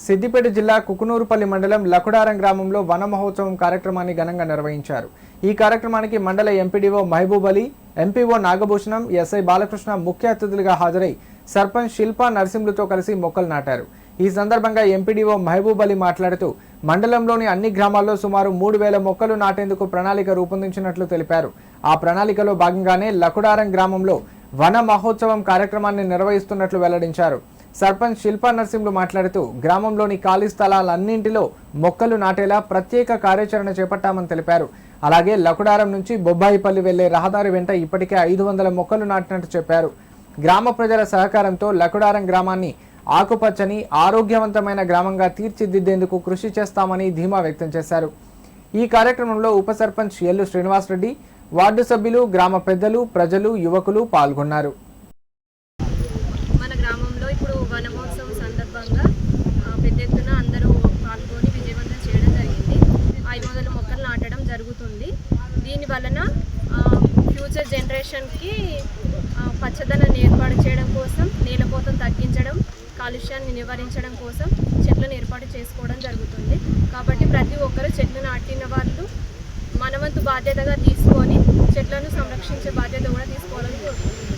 సిద్దిపేట జిల్లా కుకునూరుపల్లి మండలం లకుడారం గ్రామంలో వన మహోత్సవం కార్యక్రమాన్ని ఘనంగా నిర్వహించారు. ఈ కార్యక్రమానికి మండల MPDO Mahboob Ali, MPO Nagabhushanam, SI Balakrishna ముఖ్య అతిథులుగా హాజరై సర్పంచ్ శిల్పా నరసింహులతో కలిసి మొక్కలు నాటారు. ఈ సందర్భంగా ఎంపీడీఓ మహబూబ్ అలీ మాట్లాడుతూ మండలంలోని అన్ని గ్రామాల్లో సుమారు 3000 మొక్కలు నాటేందుకు ప్రణాళిక రూపొందించినట్లు తెలిపారు. ఆ ప్రణాళికలో భాగంగానే లకుడారం గ్రామంలో వన మహోత్సవం కార్యక్రమాన్ని నిర్వహిస్తున్నట్లు వెల్లడించారు. సర్పంచ్ శిల్పా నరసింహులు మాట్లాడుతూ గ్రామంలోని ఖాళీ స్థలాలన్నింటిలో మొక్కలు నాటేలా ప్రత్యేక కార్యాచరణ చేపట్టామని తెలిపారు. అలాగే లకుడారం నుంచి బొబ్బాయిపల్లి వెళ్లే రహదారి వెంట ఇప్పటికే 500 మొక్కలు నాటినట్టు చెప్పారు. గ్రామ ప్రజల సహకారంతో లకుడారం గ్రామాన్ని ఆకుపచ్చని ఆరోగ్యవంతమైన గ్రామంగా తీర్చిదిద్దేందుకు కృషి చేస్తామని ధీమా వ్యక్తం చేశారు. ఈ కార్యక్రమంలో ఉప సర్పంచ్ ఎల్లు శ్రీనివాసరెడ్డి, వార్డు సభ్యులు, గ్రామ పెద్దలు, ప్రజలు, యువకులు పాల్గొన్నారు. మన గ్రామంలో ఇప్పుడు వనమహోత్సవం సందర్భంగా పెద్ద ఎత్తున అందరూ పాల్గొని విజయవంతం చేయడం జరిగింది. 500 మొక్కలు నాటడం జరుగుతుంది. దీని వలన ఫ్యూచర్ జనరేషన్కి పచ్చదనాన్ని ఏర్పాటు చేయడం కోసం, నేలకోతను తగ్గించడం, కాలుష్యాన్ని నివారించడం కోసం చెట్లను ఏర్పాటు చేసుకోవడం జరుగుతుంది. కాబట్టి ప్రతి ఒక్కరూ చెట్లు నాటిన వాళ్ళు మనవంతు బాధ్యతగా తీసుకొని చెట్లను సంరక్షించే బాధ్యత కూడా తీసుకోవాలని కోరుకుంటున్నాను.